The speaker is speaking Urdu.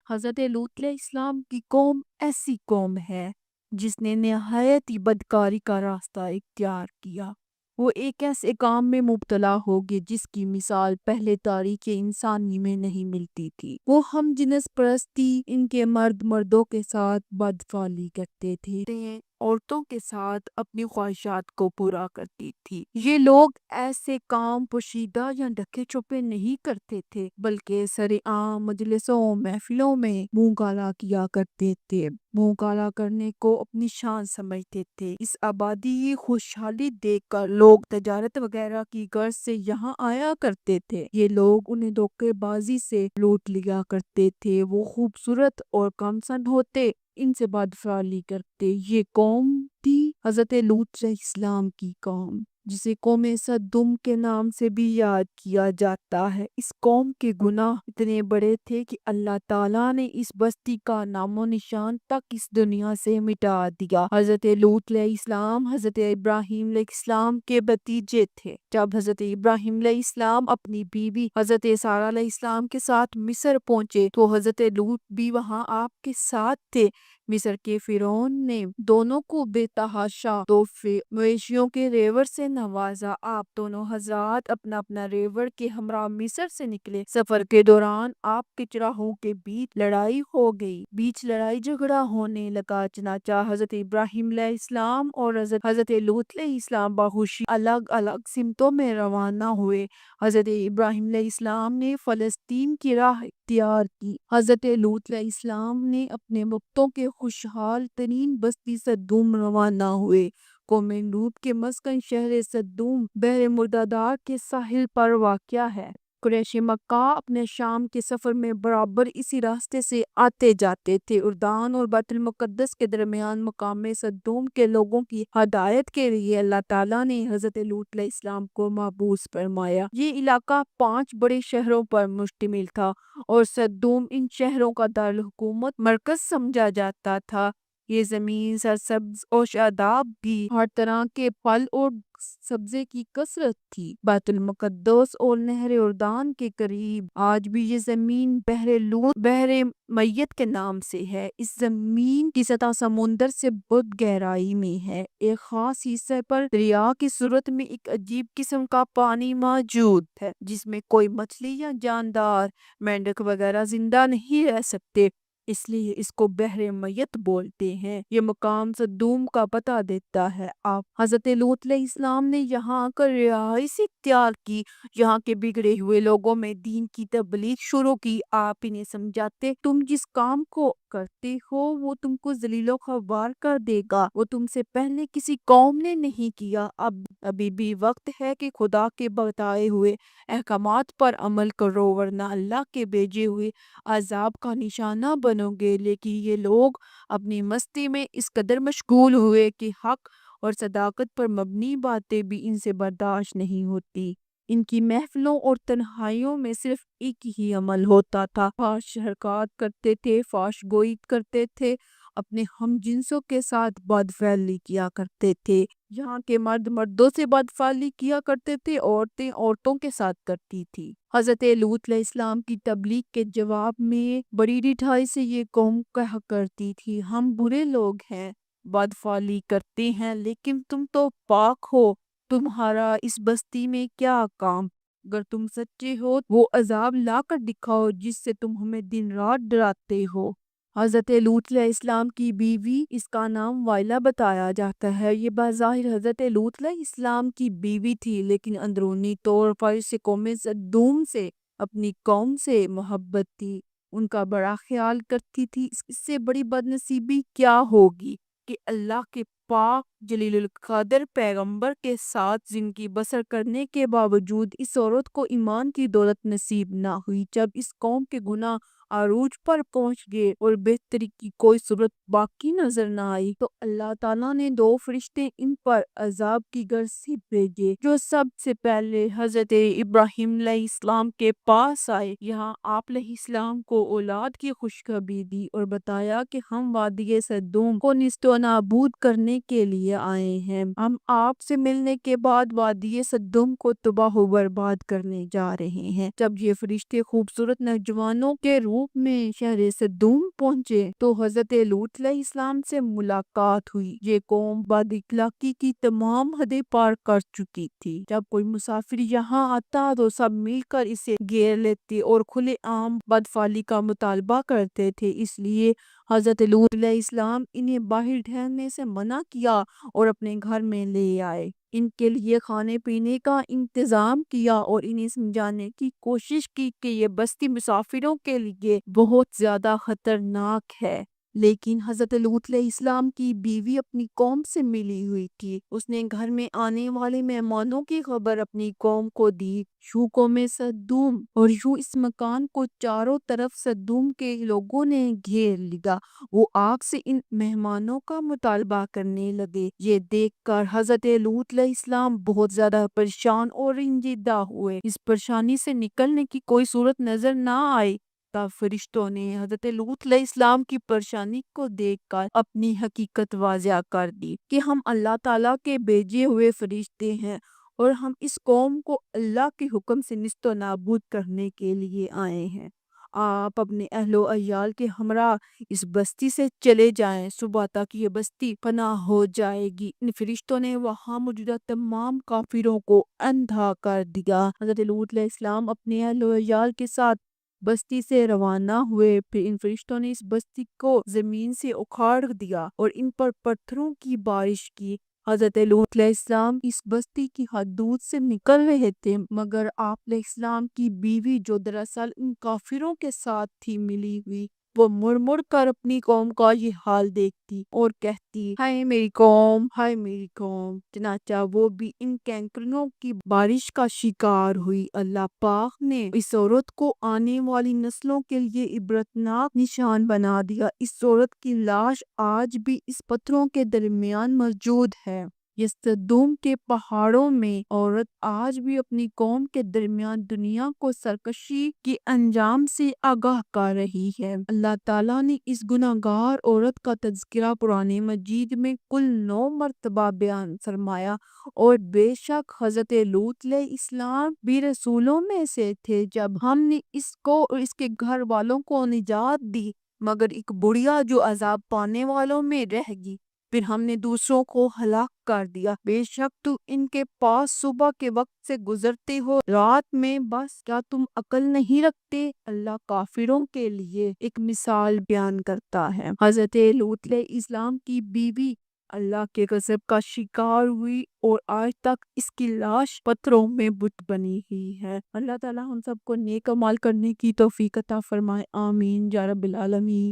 حضرت لوط علیہ السلام کی قوم ایسی قوم ہے جس نے نہایت ہی بدکاری کا راستہ اختیار کیا۔ وہ ایک ایسے کام میں مبتلا ہو گئے جس کی مثال پہلے تاریخ انسانی میں نہیں ملتی تھی۔ وہ ہم جنس پرستی، ان کے مردوں کے ساتھ بدفعلی کرتے تھے، عورتوں کے ساتھ اپنی خواہشات کو پورا کرتی تھی۔ یہ لوگ ایسے کام پوشیدہ یا ڈھکے چھپے نہیں کرتے تھے بلکہ سرعام مجلسوں محفلوں میں منہ کالا کیا کرتے تھے۔ منہ کالا کرنے کو اپنی شان سمجھتے تھے۔ اس آبادی کی خوشحالی دیکھ کر لوگ تجارت وغیرہ کی غرض سے یہاں آیا کرتے تھے۔ یہ لوگ انہیں دھوکے بازی سے لوٹ لیا کرتے تھے۔ وہ خوبصورت اور کم سن ہوتے، ان سے بدفعلی کرتے۔ یہ قوم تھی حضرت لوط علیہ السلام کی قوم، جسے قوم سدوم کے نام سے بھی یاد کیا جاتا ہے۔ اس قوم کے گناہ اتنے بڑے تھے کہ اللہ تعالیٰ نے اس بستی کا نام و نشان تک اس دنیا سے مٹا دیا۔ حضرت لوط علیہ السلام حضرت ابراہیم علیہ السلام کے بھتیجے تھے۔ جب حضرت ابراہیم علیہ السلام اپنی بیوی حضرت سارہ علیہ السلام کے ساتھ مصر پہنچے تو حضرت لوط بھی وہاں آپ کے ساتھ تھے۔ مصر کے فرعون نے دونوں کو بے تحاشا تحفے مویشیوں کے ریوڑ سے نوازا۔ آپ دونوں حضرات اپنا اپنا ریوڑ کے ہمراہ مصر سے نکلے۔ سفر کے دوران آپ کے چراغوں کے بیچ لڑائی ہو گئی، لڑائی جھگڑا ہونے لگا۔ چنانچہ حضرت ابراہیم علیہ السلام اور حضرت لوط علیہ السلام باہوشی الگ الگ سمتوں میں روانہ ہوئے۔ حضرت ابراہیم علیہ السلام نے فلسطین کی راہ اختیار کی۔ حضرت لوط علیہ السلام نے اپنے وقتوں کے خوشحال ترین بستی سدوم روانہ ہوئے۔ قوم لوط کے مسکن شہر سدوم بحر مردادار کے ساحل پر واقع ہے۔ قریش مکہ اپنے شام کے سفر میں برابر اسی راستے سے آتے جاتے تھے۔ اردن اور بیت المقدس کے درمیان مقام سدوم کے لوگوں کی ہدایت کے لیے اللہ تعالیٰ نے حضرت لوط علیہ السلام کو مبعوث فرمایا۔ یہ علاقہ 5 بڑے شہروں پر مشتمل تھا اور سدوم ان شہروں کا دارالحکومت مرکز سمجھا جاتا تھا۔ یہ زمین سرسبز اور شاداب بھی، ہر طرح کے پھل اور سبزے کی کثرت تھی۔ بیت المقدس اور نہر اردن کے قریب آج بھی یہ زمین بحر میت کے نام سے ہے۔ اس زمین کی سطح سمندر سے بہت گہرائی میں ہے۔ ایک خاص حصے پر دریا کی صورت میں ایک عجیب قسم کا پانی موجود ہے جس میں کوئی مچھلی یا جاندار، مینڈک وغیرہ زندہ نہیں رہ سکتے، اس لیے اس کو بحر میت بولتے ہیں۔ یہ مقام سدوم کا پتہ دیتا ہے۔ آپ حضرت لوط علیہ السلام نے یہاں آ کر رہائش اختیار کی۔ یہاں کے بگڑے ہوئے لوگوں میں دین کی تبلیغ شروع کی۔ آپ انہیں سمجھاتے، تم جس کام کو کرتے ہو وہ تم کو ذلیل و خوار کر دے گا، وہ تم سے پہلے کسی قوم نے نہیں کیا۔ ابھی بھی وقت ہے کہ خدا کے بتائے ہوئے احکامات پر عمل کرو ورنہ اللہ کے بھیجے ہوئے عذاب کا نشانہ بنو گے۔ لیکن یہ لوگ اپنی مستی میں اس قدر مشغول ہوئے کہ حق اور صداقت پر مبنی باتیں بھی ان سے برداشت نہیں ہوتی۔ ان کی محفلوں اور تنہائیوں میں صرف ایک ہی عمل ہوتا تھا، فحش حرکات کرتے تھے، فحش گوئی کرتے تھے، اپنے ہم جنسوں کے ساتھ بدفعلی کیا کرتے تھے۔ یہاں کے مرد مردوں سے بدفعلی کیا کرتے تھے، عورتیں عورتوں کے ساتھ کرتی تھی۔ حضرت لوط علیہ السلام کی تبلیغ کے جواب میں بڑی ڈٹھائی سے یہ قوم کہا کرتی تھی، ہم برے لوگ ہیں، بدفعلی کرتے ہیں، لیکن تم تو پاک ہو، تمہارا اس بستی میں کیا کام؟ اگر تم سچے ہو وہ عذاب لا کر دکھاؤ جس سے تم ہمیں دن رات ڈراتے ہو۔ حضرت لوط علیہ السلام کی بیوی، اس کا نام وائلہ بتایا جاتا ہے، یہ بظاہر حضرت لوط علیہ السلام کی بیوی تھی لیکن اندرونی طور پر اسے قوم سدوم سے، اپنی قوم سے محبت تھی، ان کا بڑا خیال کرتی تھی۔ اس سے بڑی بدنصیبی کیا ہوگی کہ اللہ کے پاک جلیل القدر پیغمبر کے ساتھ زندگی بسر کرنے کے باوجود اس عورت کو ایمان کی دولت نصیب نہ ہوئی۔ جب اس قوم کے گناہ عروج پر پہنچ گئے اور بہتری کی کوئی صورت باقی نظر نہ آئی تو اللہ تعالیٰ نے 2 فرشتے ان پر عذاب کی غرض سے بھیجے جو سب سے پہلے حضرت ابراہیم علیہ السلام کے پاس آئے۔ یہاں آپ علیہ السلام کو اولاد کی خوشخبری دی اور بتایا کہ ہم وادی سدوم کو نیست و نابود کرنے کے لیے آئے ہیں۔ ہم آپ سے ملنے کے بعد وادی سدوم کو تباہ و برباد کرنے جا رہے ہیں۔ جب یہ فرشتے خوبصورت نوجوانوں کے روح جنوب میں شہر صدوم پہنچے تو حضرت لوط علیہ السلام سے ملاقات ہوئی۔ یہ قوم بد اخلاقی کی تمام حدیں پار کر چکی تھی۔ جب کوئی مسافر یہاں آتا تو سب مل کر اسے گھیر لیتے اور کھلے عام بدفعلی کا مطالبہ کرتے تھے، اس لیے حضرت لوط علیہ السلام انہیں باہر ٹھہرنے سے منع کیا اور اپنے گھر میں لے آئے۔ ان کے لیے کھانے پینے کا انتظام کیا اور انہیں سمجھانے کی کوشش کی کہ یہ بستی مسافروں کے لیے بہت زیادہ خطرناک ہے۔ لیکن حضرت لوط علیہ السلام کی بیوی اپنی قوم سے ملی ہوئی تھی۔ اس نے گھر میں آنے والے مہمانوں کی خبر اپنی قوم کو دی۔ یوں قوم صدوم اور یوں اس مکان کو چاروں طرف صدوم کے لوگوں نے گھیر لیا۔ وہ آگ سے ان مہمانوں کا مطالبہ کرنے لگے۔ یہ دیکھ کر حضرت لوط علیہ السلام بہت زیادہ پریشان اور رنجیدہ ہوئے۔ اس پریشانی سے نکلنے کی کوئی صورت نظر نہ آئی۔ تب فرشتوں نے حضرت لوط علیہ السلام کی پریشانی کو دیکھ کر اپنی حقیقت واضح کر دی کہ ہم اللہ تعالیٰ کے بھیجے ہوئے فرشتے ہیں اور ہم اس قوم کو اللہ کے حکم سے نیست و نابود کرنے کے لیے آئے ہیں۔ آپ اپنے اہل و عیال کے ہمراہ اس بستی سے چلے جائیں، صبح تک یہ بستی پناہ ہو جائے گی۔ ان فرشتوں نے وہاں موجودہ تمام کافروں کو اندھا کر دیا۔ حضرت لوط علیہ السلام اپنے اہل و عیال کے ساتھ بستی سے روانہ ہوئے۔ پھر ان فرشتوں نے اس بستی کو زمین سے اکھاڑ دیا اور ان پر پتھروں کی بارش کی۔ حضرت لوط علیہ السلام اس بستی کی حدود سے نکل رہے تھے، مگر آپ علیہ السلام کی بیوی جو دراصل ان کافروں کے ساتھ تھی ملی ہوئی، وہ مڑ مڑ کر اپنی قوم کا یہ حال دیکھتی اور کہتی، ہائے میری قوم، ہائے میری قوم۔ چنانچہ وہ بھی ان کینکریوں کی بارش کا شکار ہوئی۔ اللہ پاک نے اس عورت کو آنے والی نسلوں کے لیے عبرتناک نشان بنا دیا۔ اس عورت کی لاش آج بھی اس پتھروں کے درمیان موجود ہے۔ یہ صدوم کے پہاڑوں میں عورت آج بھی اپنی قوم کے درمیان دنیا کو سرکشی کے انجام سے آگاہ کر رہی ہے۔ اللہ تعالیٰ نے اس گناہگار عورت کا تذکرہ قرآن مجید میں کل 9 مرتبہ بیان فرمایا، اور بے شک حضرت لوط علیہ السلام بھی رسولوں میں سے تھے۔ جب ہم نے اس کو اور اس کے گھر والوں کو نجات دی، مگر ایک بڑھیا جو عذاب پانے والوں میں رہ گئی، پھر ہم نے دوسروں کو ہلاک کر دیا۔ بے شک تو ان کے پاس صبح کے وقت سے گزرتے ہو رات میں، بس کیا تم عقل نہیں رکھتے؟ اللہ کافروں کے لیے ایک مثال بیان کرتا ہے۔ حضرت لوط علیہ السلام کی بیوی اللہ کے غضب کا شکار ہوئی اور آج تک اس کی لاش پتھروں میں بت بنی ہوئی ہے۔ اللہ تعالیٰ ہم سب کو نیک اعمال کرنے کی توفیق عطا فرمائے، آمین یا رب العالمین۔